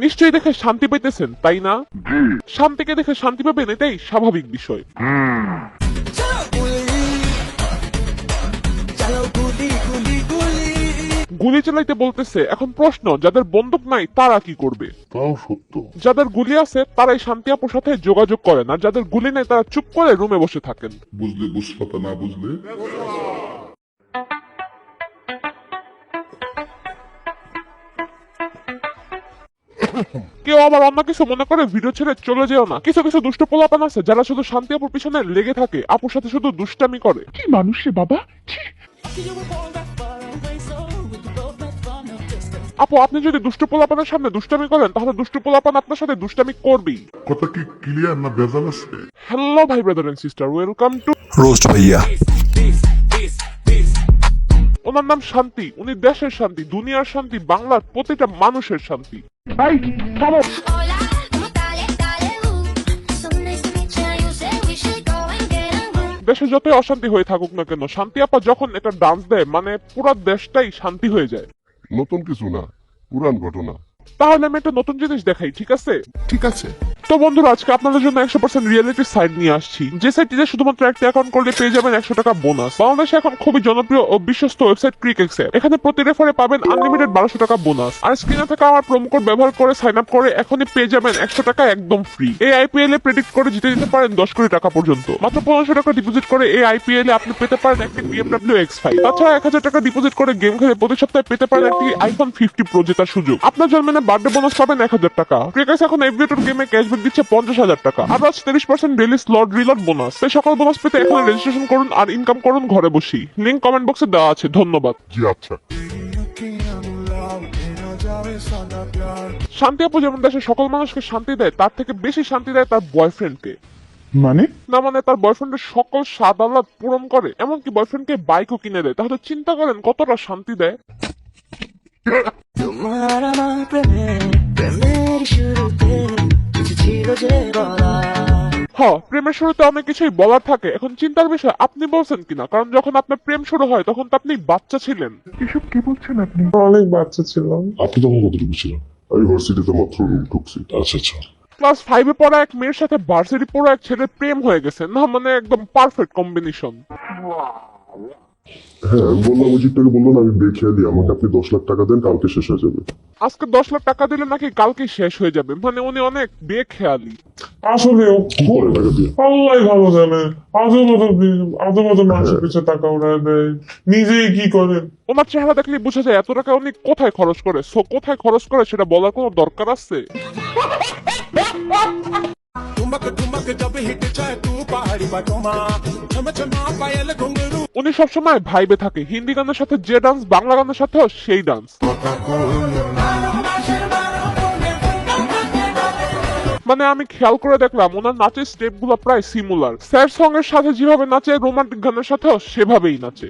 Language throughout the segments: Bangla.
নিশ্চয়ই দেখে শান্তি পাইতেছেন, তাই না? শান্তিকে দেখে শান্তি পাবেন, এটাই স্বাভাবিক বিষয়। গুলি চালাইতে বলতেছে। এখন প্রশ্ন, যাদের বন্দুক নাই তারা কি করবে? তাও সত্য। যাদের গুলি আছে তারাই শান্তি আপুর সাথে যোগাযোগ করেন, আর যাদের গুলি নাই তারা চুপ করে রুমে বসে থাকেন। বুঝলে বুঝপাতা, না বুঝলে কেউ আবার অন্য কিছু মনে করে ভিডিও ছেড়ে চলে যেও না। কিছু কিছু দুষ্ট পোলাপান আছে যারা শুধু শান্তি আপুর পিছনে লেগে থাকে, আপুর সাথে শুধু দুষ্টামি করে। কি মানুষ রে বাবা। আপু, আপনি যদি দুষ্ট পোলাপানের সামনে দুষ্টামি করেন তাহলে দুষ্ট পোলাপান আপনার সাথে দুষ্টামি করবেই। কথা কি ক্লিয়ার না ভেজাল আছে? হ্যালো ভাই, brother and sister, welcome to Roast Bhaiya. ওনার নাম শান্তি। উনি দেশের শান্তি, দুনিয়ার শান্তি, বাংলার প্রতিটা মানুষের শান্তি। ভাই থামো। Hola, ¿cómo tal? Dale, So nice to meet ya. You said we should go and get a room. দেশে যতই অশান্তি হয়ে থাকুক না কেন, শান্তি আপা যখন এটা ডান্স দেয় মানে পুরো দেশটাই শান্তি হয়ে যায়। নতুন কিছু না, পুরান ঘটনা। তাহলে আমি একটা নতুন জিনিস দেখাই, ঠিক আছে? ঠিক আছে। তো বন্ধুরা, আজকে আপনাদের জন্য 100% রিয়েলিটি সাইট নিয়ে আসছি, যে সাইটটিতে শুধুমাত্র একটা অ্যাকাউন্ট করলে পেয়ে যাবেন 100 টাকা বোনাস। বাংলাদেশে এখন খুবই জনপ্রিয় ও বিশ্বস্ত ওয়েবসাইট ক্রিকেক্স অ্যাপ। এখানে প্রতি রেফারে পাবেন আনলিমিটেড 1200 টাকা বোনাস। আর স্ক্রিনে থাকা আমার প্রোমো কোড ব্যবহার করে সাইন আপ করে এখনই পেয়ে যাবেন 100 টাকা একদম ফ্রি। এই আইপিএল এ প্রেডিক্ট করে জিতে দিতে পারেন 10 কোটি টাকা পর্যন্ত। মাত্র 1500 টাকা ডিপোজিট করে এই আইপিএল এ আপনি পেতে পারেন একটি BMW X5। তাছাড়া 1000 টাকা ডিপোজিট করে গেম খেলে প্রতি সপ্তাহে পেতে পারেন একটি iPhone 50 Pro জেতার সুযোগ। আপনার জন্মদিনে বার্থডে বোনাস পাবেন 1000 টাকা। ক্রিকেক্স এখন এভিয়েটর গেমে ক্যাশব্যাক দিচ্ছে 50,000 টাকা। আর 30% ডেইলি স্লট রিলট বোনাস। তাই সকল বোনাস পেতে এখন রেজিস্ট্রেশন করুন আর ইনকাম করুন ঘরে বসেই। লিংক কমেন্ট বক্সে দেওয়া আছে। ধন্যবাদ। জি আচ্ছা। শান্তি আপু যেমন দেশের সকল মানুষকে শান্তি দেয়, তার থেকে বেশি শান্তি দেয় তার বয়ফ্রেন্ডকে। মানে না মানে তার বয়ফ্রেন্ডের সকল স্বাদ আহ্লাদ পূরণ করে, এমনকি বয়ফ্রেন্ডকে বাইকও কিনে দেয়। তাহলে চিন্তা করেন কতটা শান্তি দেয়। তোমার আমার প্রেমের শুরুতে কিছু ছিল যে বলা। প্রেমের শুরুতে অনেক কিছুই বলার থাকে। এখন চিন্তার বিষয় আপনি বলছেন কিনা, কারণ যখন আপনার প্রেম শুরু হয় তখন তো আপনি বাচ্চা ছিলেন। এসব কি বলছেন আপনি? অনেক বাচ্চা ছিলাম। আপনি তখন কতটুকু ছিলেন? আমি ভার্সিটিতে মাত্র রুম ঢুকছি। আচ্ছা আচ্ছা। ক্লাস 5 এ পড়া এক মেয়ের সাথে ভার্সিটি পড়া এক ছেলের প্রেম হয়ে গেছে। না মানে একদম পারফেক্ট কম্বিনেশন। হ্যাঁ, আমি বললাম অজিতটাকে, বললাম আমি বেখেয়ালি, আমাকে আপনি 10 লাখ টাকা দেন, কালকে শেষ হয়ে যাবে। আজকে 10 লাখ টাকা দিলে নাকি কালকে শেষ হয়ে যাবে, মানে উনি অনেক বেখেয়ালি। আসলেও কি করে টাকা দিয়ে? আল্লাহ ভালো জানে। আজব মানুষের পিছনে টাকা উড়ায় দেয়, নিজেই কি করেন। ওনার চেহারা দেখলে বোঝা যায় এত টাকা উনি কোথায় খরচ করে। সো কোথায় খরচ করে সেটা বলার কোনো দরকার আছে? উনি সবসময় ভাইবে থাকে। হিন্দি গানের সাথে যে ডান্স, বাংলা গানের সাথেও সেই ডান্স। মানে আমি খেয়াল করে দেখলাম ওনার নাচের স্টেপ গুলো প্রায় সিমুলার। স্যাড সং এর সাথে যেভাবে নাচে, রোমান্টিক গানের সাথেও সেভাবেই নাচে।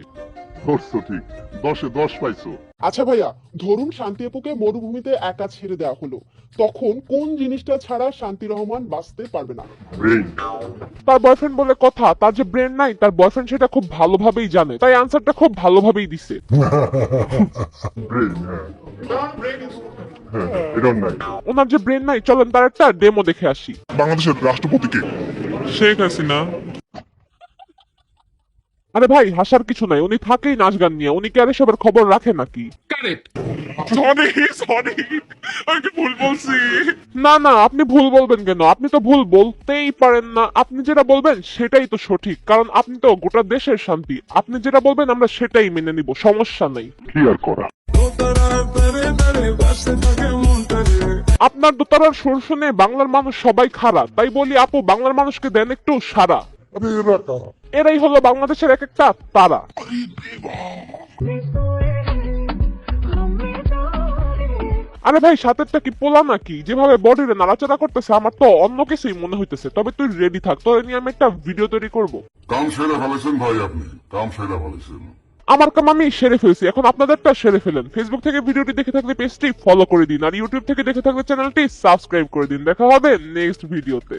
ধরছো ঠিক, 10-এ 10 পাইছো। আচ্ছা ভাইয়া, ধরুন শান্তি আপুকে মরুভূমিতে একা ছেড়ে দেওয়া হলো, তখন কোন জিনিসটা ছাড়া শান্তি রহমান বাঁচতে পারবে না? ব্রেন। তার বয়ফ্রেন্ড বলে কথা, তার যে ব্রেন নাই তার বয়ফ্রেন্ড সেটা খুব ভালোভাবেই জানে, তাই আনসারটা খুব ভালোভাবেই দিছে। ব্রেন, হ্যাঁ এটার নাই। ওনার যে ব্রেন নাই, চলেন তার একটা ডেমো দেখে আসি। বাংলাদেশের রাষ্ট্রপতি কে? শেখ হাসিনা। আরে ভাই, হাসার কিছু নাই, উনি থাকেই নাচ গান নিয়ে। উনি কি আর এসবের খবর রাখে নাকি? সরি, আমি ভুল বলছি। না না, আপনি ভুল বলবেন কেন? আপনি তো ভুল বলতেই পারেন না। আপনি যেটা বলবেন সেটাই তো সঠিক, কারণ আপনি তো গোটা দেশের শান্তি। আপনি যেটা বলবেন আমরা সেটাই মেনে নিব, সমস্যা নাই। কি আর করা। আপনার দোতারার সুর শুনে বাংলার মানুষ সবাই খারাপ, তাই বলি আপু বাংলার মানুষকে দেন একটু সারা। আরে এরা কারা? এরাই হলো বাংলাদেশের এক একটা তারা। আরে ভাই, সাথেরটা কি পোলা নাকি? যেভাবে বডিরে নাড়াচাড়া করতেছে আমার তো অন্য কিছুই মনে হইতেছে। তবে তুই রেডি থাক, তোর নিয়ে আমি একটা ভিডিও তৈরি করব। কাম সেরা ফেলেছেন ভাই, আপনি কাম সেরা ফেলেছেন। আমার কাম আমি সেরে ফেলছি, এখন আপনাদেরটা সেরে ফেলেন। ফেসবুক থেকে ভিডিওটি দেখে থাকলে পেজটি ফলো করে দিন, আর ইউটিউব থেকে দেখে থাকলে চ্যানেলটি সাবস্ক্রাইব করে দিন। দেখা হবে নেক্সট ভিডিওতে।